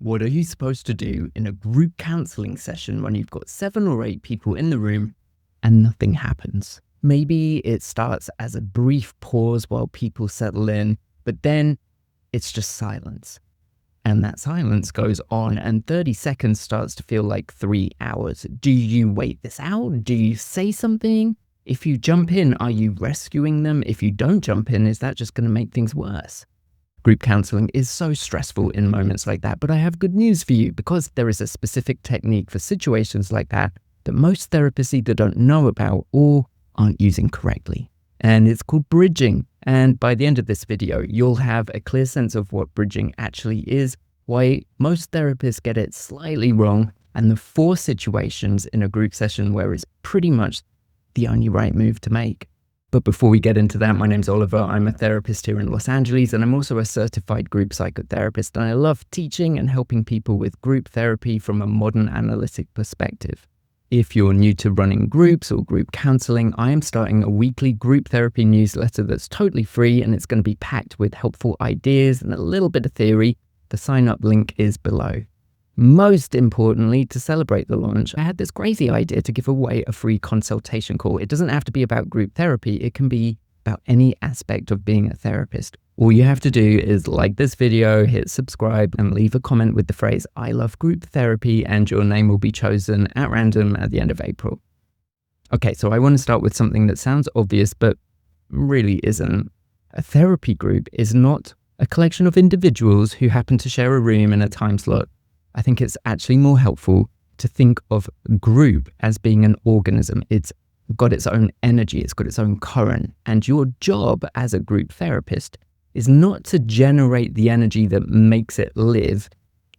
What are you supposed to do in a group counseling session when you've got 7 or 8 people in the room and nothing happens? Maybe it starts as a brief pause while people settle in, but then it's just silence. And that silence goes on and 30 seconds starts to feel like 3 hours. Do you wait this out? Do you say something? If you jump in, are you rescuing them? If you don't jump in, is that just going to make things worse? Group counseling is so stressful in moments like that, but I have good news for you because there is a specific technique for situations like that that most therapists either don't know about or aren't using correctly. And it's called bridging. And by the end of this video, you'll have a clear sense of what bridging actually is, why most therapists get it slightly wrong, and the 4 situations in a group session where it's pretty much the only right move to make. But before we get into that, my name's Oliver. I'm a therapist here in Los Angeles, and I'm also a certified group psychotherapist. And I love teaching and helping people with group therapy from a modern analytic perspective. If you're new to running groups or group counseling, I am starting a weekly group therapy newsletter that's totally free, and it's going to be packed with helpful ideas and a little bit of theory. The sign-up link is below. Most importantly, to celebrate the launch, I had this crazy idea to give away a free consultation call. It doesn't have to be about group therapy. It can be about any aspect of being a therapist. All you have to do is like this video, hit subscribe, and leave a comment with the phrase, "I love group therapy," and your name will be chosen at random at the end of April. Okay, so I want to start with something that sounds obvious, but really isn't. A therapy group is not a collection of individuals who happen to share a room and a time slot. I think it's actually more helpful to think of group as being an organism. It's got its own energy, it's got its own current. And your job as a group therapist is not to generate the energy that makes it live,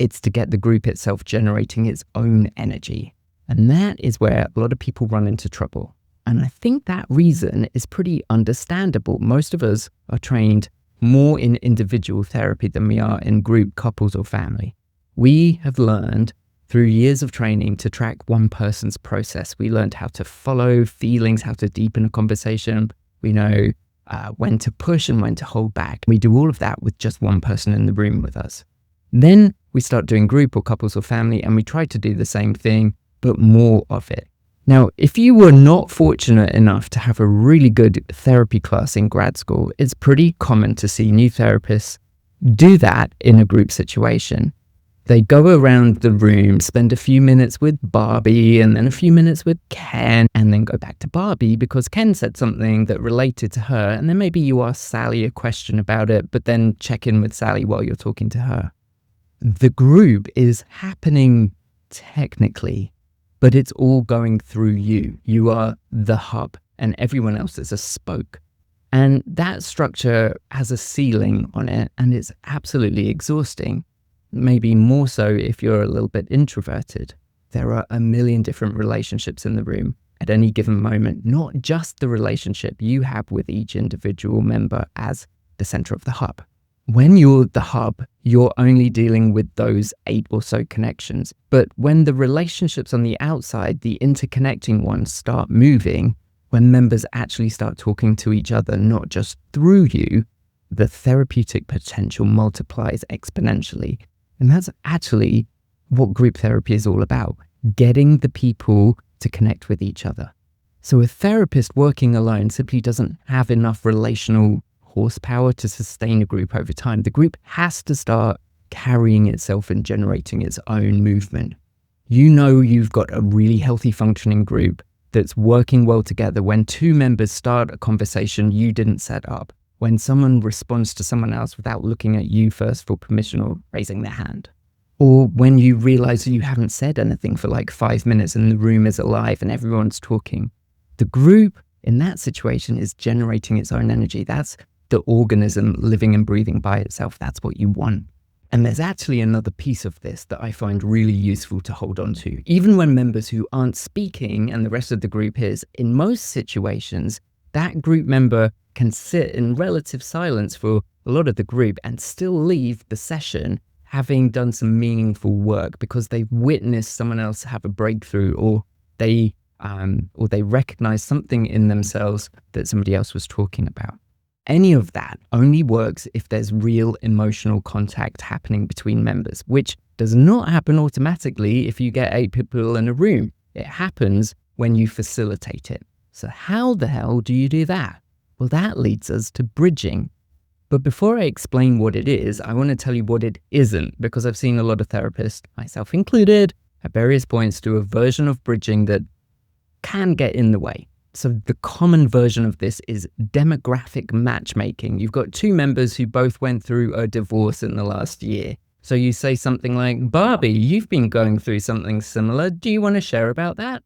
it's to get the group itself generating its own energy. And that is where a lot of people run into trouble. And I think that reason is pretty understandable. Most of us are trained more in individual therapy than we are in group, couples, or family. We have learned through years of training to track one person's process. We learned how to follow feelings, how to deepen a conversation. We know when to push and when to hold back. We do all of that with just one person in the room with us. Then we start doing group or couples or family, and we try to do the same thing, but more of it. Now, if you were not fortunate enough to have a really good therapy class in grad school, it's pretty common to see new therapists do that in a group situation. They go around the room, spend a few minutes with Barbie and then a few minutes with Ken, and then go back to Barbie because Ken said something that related to her. And then maybe you ask Sally a question about it, but then check in with Sally while you're talking to her. The group is happening technically, but it's all going through you. You are the hub and everyone else is a spoke. And that structure has a ceiling on it, and it's absolutely exhausting. Maybe more so if you're a little bit introverted. There are a million different relationships in the room at any given moment, not just the relationship you have with each individual member as the center of the hub. When you're the hub, you're only dealing with those 8 or so connections. But when the relationships on the outside, the interconnecting ones, start moving, when members actually start talking to each other, not just through you, the therapeutic potential multiplies exponentially. And that's actually what group therapy is all about, getting the people to connect with each other. So a therapist working alone simply doesn't have enough relational horsepower to sustain a group over time. The group has to start carrying itself and generating its own movement. You know you've got a really healthy functioning group that's working well together when 2 members start a conversation you didn't set up. When someone responds to someone else without looking at you first for permission or raising their hand. Or when you realize you haven't said anything for like 5 minutes and the room is alive and everyone's talking. The group in that situation is generating its own energy. That's the organism living and breathing by itself. That's what you want. And there's actually another piece of this that I find really useful to hold on to. Even when members who aren't speaking and the rest of the group is, in most situations, that group member can sit in relative silence for a lot of the group and still leave the session having done some meaningful work because they've witnessed someone else have a breakthrough, or they recognize something in themselves that somebody else was talking about. Any of that only works if there's real emotional contact happening between members, which does not happen automatically if you get 8 people in a room. It happens when you facilitate it. So how the hell do you do that? Well, that leads us to bridging. But before I explain what it is, I want to tell you what it isn't, because I've seen a lot of therapists, myself included, at various points do a version of bridging that can get in the way. So the common version of this is demographic matchmaking. You've got 2 members who both went through a divorce in the last year. So you say something like, Barbie, you've been going through something similar. Do you want to share about that?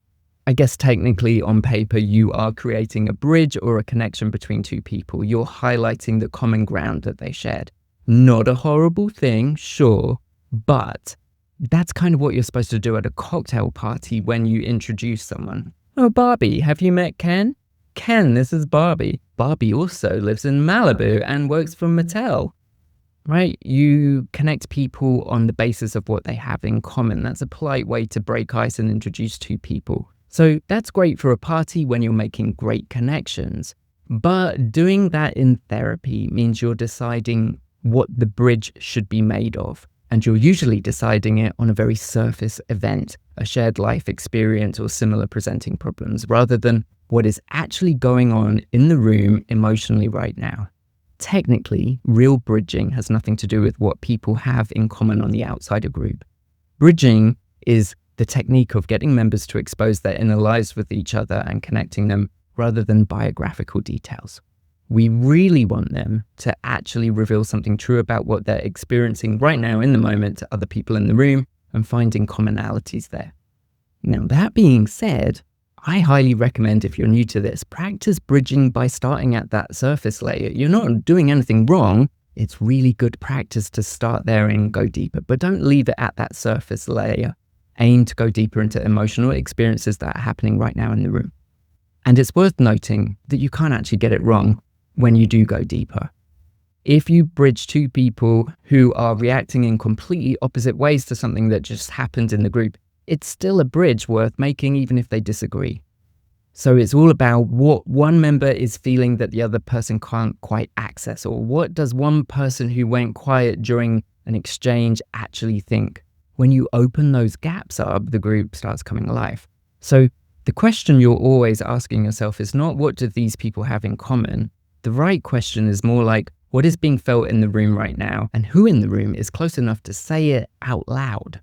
I guess technically on paper, you are creating a bridge or a connection between 2 people. You're highlighting the common ground that they shared. Not a horrible thing, sure, but that's kind of what you're supposed to do at a cocktail party when you introduce someone. Oh, Barbie, have you met Ken? Ken, this is Barbie. Barbie also lives in Malibu and works for Mattel. Right? You connect people on the basis of what they have in common. That's a polite way to break ice and introduce 2 people. So that's great for a party when you're making great connections. But doing that in therapy means you're deciding what the bridge should be made of. And you're usually deciding it on a very surface event, a shared life experience or similar presenting problems, rather than what is actually going on in the room emotionally right now. Technically, real bridging has nothing to do with what people have in common on the outside a group. Bridging is the technique of getting members to expose their inner lives with each other and connecting them rather than biographical details. We really want them to actually reveal something true about what they're experiencing right now in the moment to other people in the room and finding commonalities there. Now, that being said, I highly recommend, if you're new to this, practice bridging by starting at that surface layer. You're not doing anything wrong. It's really good practice to start there and go deeper, but don't leave it at that surface layer. Aim to go deeper into emotional experiences that are happening right now in the room. And it's worth noting that you can't actually get it wrong when you do go deeper. If you bridge 2 people who are reacting in completely opposite ways to something that just happened in the group, it's still a bridge worth making even if they disagree. So it's all about what one member is feeling that the other person can't quite access, or what does one person who went quiet during an exchange actually think. When you open those gaps up, the group starts coming alive. So the question you're always asking yourself is not, what do these people have in common? The right question is more like, what is being felt in the room right now, and who in the room is close enough to say it out loud?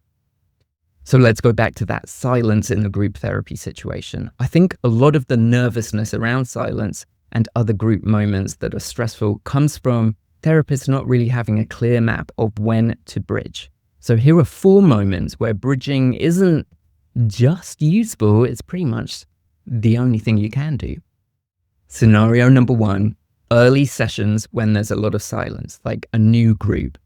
So let's go back to that silence in the group therapy situation. I think a lot of the nervousness around silence and other group moments that are stressful comes from therapists not really having a clear map of when to bridge. So here are 4 moments where bridging isn't just useful, it's pretty much the only thing you can do. Scenario number 1, early sessions when there's a lot of silence, like a new group.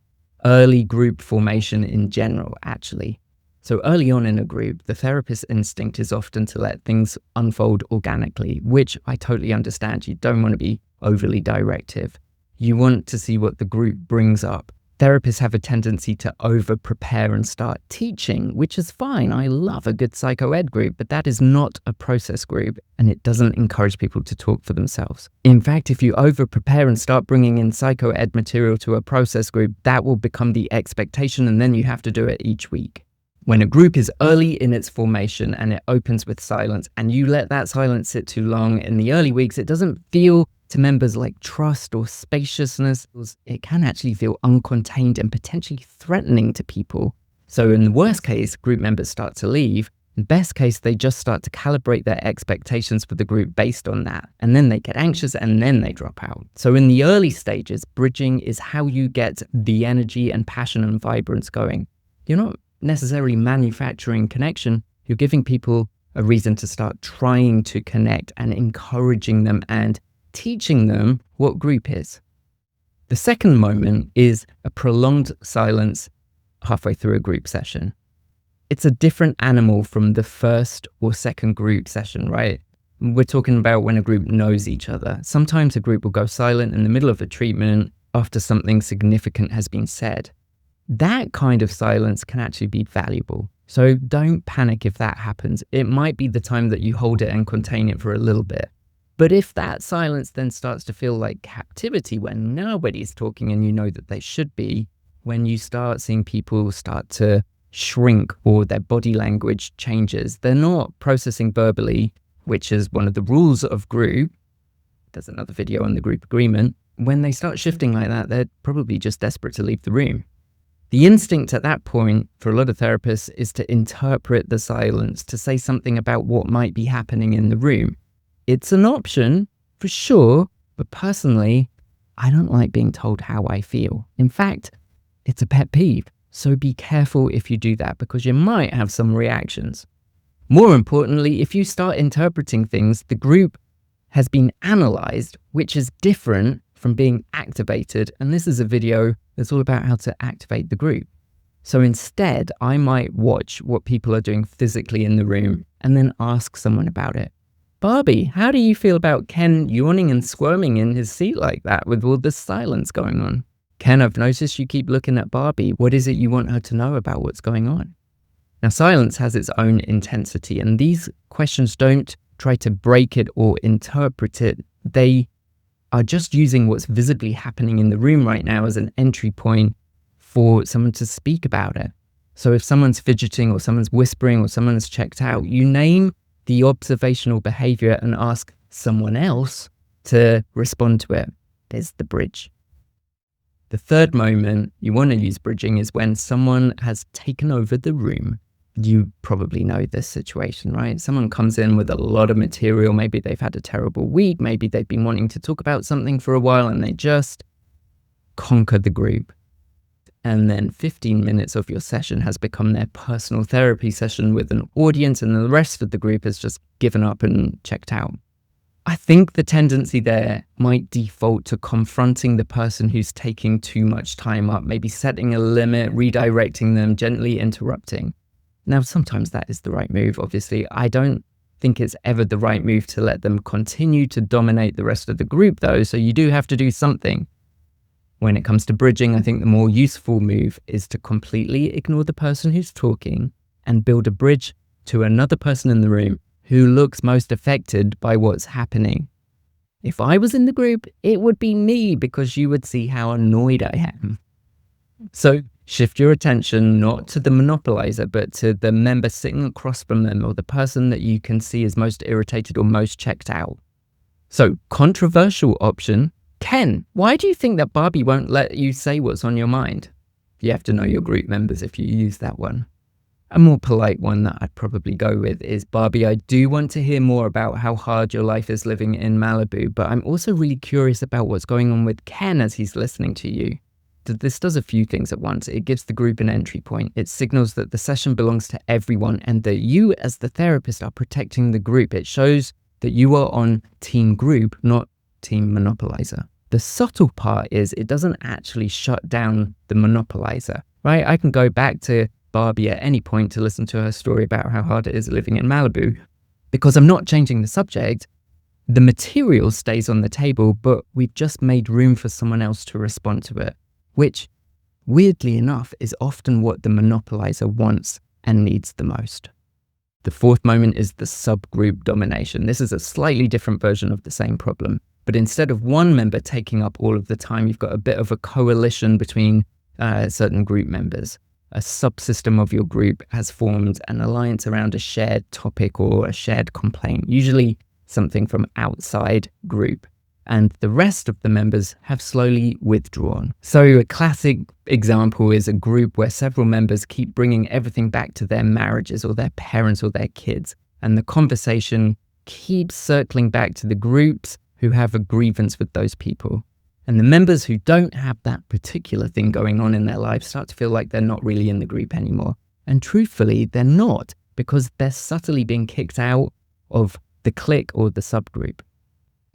Early group formation in general, actually. So early on in a group, the therapist's instinct is often to let things unfold organically, which I totally understand. You don't want to be overly directive. You want to see what the group brings up. Therapists have a tendency to over-prepare and start teaching, which is fine. I love a good psycho-ed group, but that is not a process group, and it doesn't encourage people to talk for themselves. In fact, if you over-prepare and start bringing in psycho-ed material to a process group, that will become the expectation, and then you have to do it each week. When a group is early in its formation and it opens with silence, and you let that silence sit too long in the early weeks, it doesn't feel to members like trust or spaciousness. It can actually feel uncontained and potentially threatening to people. So in the worst case, group members start to leave. In best case, they just start to calibrate their expectations for the group based on that. And then they get anxious and then they drop out. So in the early stages, bridging is how you get the energy and passion and vibrance going. You're not necessarily manufacturing connection. You're giving people a reason to start trying to connect and encouraging them and teaching them what group is. The second moment is a prolonged silence halfway through a group session. It's a different animal from the first or second group session, right? We're talking about when a group knows each other. Sometimes a group will go silent in the middle of a treatment after something significant has been said. That kind of silence can actually be valuable. So don't panic if that happens. It might be the time that you hold it and contain it for a little bit. But if that silence then starts to feel like captivity when nobody's talking and you know that they should be, when you start seeing people start to shrink or their body language changes. They're not processing verbally, which is one of the rules of group. There's another video on the group agreement. When they start shifting like that, they're probably just desperate to leave the room. The instinct at that point for a lot of therapists is to interpret the silence, to say something about what might be happening in the room. It's an option for sure, but personally, I don't like being told how I feel. In fact, it's a pet peeve. So be careful if you do that, because you might have some reactions. More importantly, if you start interpreting things, the group has been analyzed, which is different from being activated. And this is a video that's all about how to activate the group. So instead, I might watch what people are doing physically in the room and then ask someone about it. Barbie, how do you feel about Ken yawning and squirming in his seat like that with all this silence going on? Ken, I've noticed you keep looking at Barbie. What is it you want her to know about what's going on? Now, silence has its own intensity, and these questions don't try to break it or interpret it. They are just using what's visibly happening in the room right now as an entry point for someone to speak about it. So if someone's fidgeting or someone's whispering or someone's checked out, you name the observational behavior and ask someone else to respond to it. There's the bridge. The third moment you want to use bridging is when someone has taken over the room. You probably know this situation, right? Someone comes in with a lot of material. Maybe they've had a terrible week. Maybe they've been wanting to talk about something for a while and they just conquer the group. And then 15 minutes of your session has become their personal therapy session with an audience, and the rest of the group has just given up and checked out. I think the tendency there might default to confronting the person who's taking too much time up, maybe setting a limit, redirecting them, gently interrupting. Now, sometimes that is the right move, obviously. I don't think it's ever the right move to let them continue to dominate the rest of the group, though, so you do have to do something. When it comes to bridging, I think the more useful move is to completely ignore the person who's talking and build a bridge to another person in the room who looks most affected by what's happening. If I was in the group, it would be me, because you would see how annoyed I am. So shift your attention not to the monopolizer, but to the member sitting across from them, or the person that you can see is most irritated or most checked out. So, controversial option. Ken, why do you think that Barbie won't let you say what's on your mind? You have to know your group members if you use that one. A more polite one that I'd probably go with is, Barbie, I do want to hear more about how hard your life is living in Malibu, but I'm also really curious about what's going on with Ken as he's listening to you. This does a few things at once. It gives the group an entry point. It signals that the session belongs to everyone and that you as the therapist are protecting the group. It shows that you are on team group, not team monopolizer. The subtle part is it doesn't actually shut down the monopolizer, right? I can go back to Barbie at any point to listen to her story about how hard it is living in Malibu. Because I'm not changing the subject, the material stays on the table, but we've just made room for someone else to respond to it, which, weirdly enough, is often what the monopolizer wants and needs the most. The fourth moment is the subgroup domination. This is a slightly different version of the same problem. But instead of one member taking up all of the time, you've got a bit of a coalition between certain group members. A subsystem of your group has formed an alliance around a shared topic or a shared complaint, usually something from outside group. And the rest of the members have slowly withdrawn. So a classic example is a group where several members keep bringing everything back to their marriages or their parents or their kids. And the conversation keeps circling back to the groups who have a grievance with those people. And the members who don't have that particular thing going on in their lives start to feel like they're not really in the group anymore. And truthfully, they're not, because they're subtly being kicked out of the clique or the subgroup.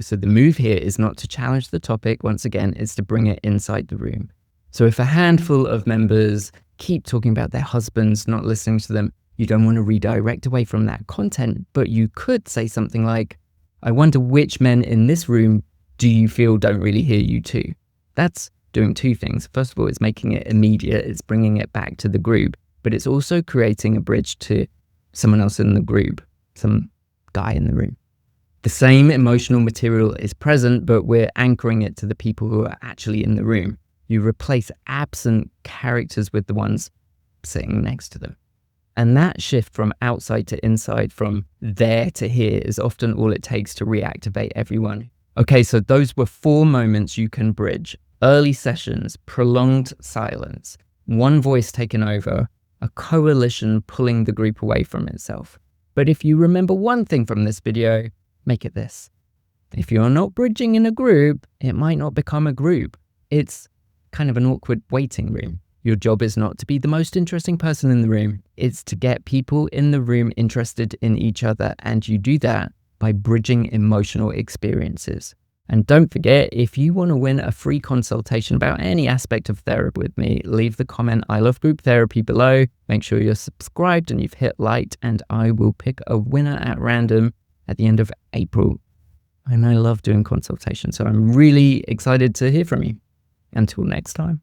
So the move here is not to challenge the topic, once again, it's to bring it inside the room. So if a handful of members keep talking about their husbands, not listening to them, you don't want to redirect away from that content, but you could say something like, I wonder which men in this room do you feel don't really hear you too? That's doing two things. First of all, it's making it immediate, it's bringing it back to the group, but it's also creating a bridge to someone else in the group, some guy in the room. The same emotional material is present, but we're anchoring it to the people who are actually in the room. You replace absent characters with the ones present, and you bring in the sitting next to them. And that shift from outside to inside, from there to here, is often all it takes to reactivate everyone. Okay, so those were 4 moments you can bridge: early sessions, prolonged silence, one voice taking over, a coalition pulling the group away from itself. But if you remember one thing from this video, make it this: if you're not bridging in a group, it might not become a group. It's kind of an awkward waiting room. Your job is not to be the most interesting person in the room. It's to get people in the room interested in each other, and you do that by bridging emotional experiences. And don't forget, if you want to win a free consultation about any aspect of therapy with me, leave the comment "I love group therapy" below. Make sure you're subscribed and you've hit like, and I will pick a winner at random at the end of April. And I love doing consultations, so I'm really excited to hear from you. Until next time.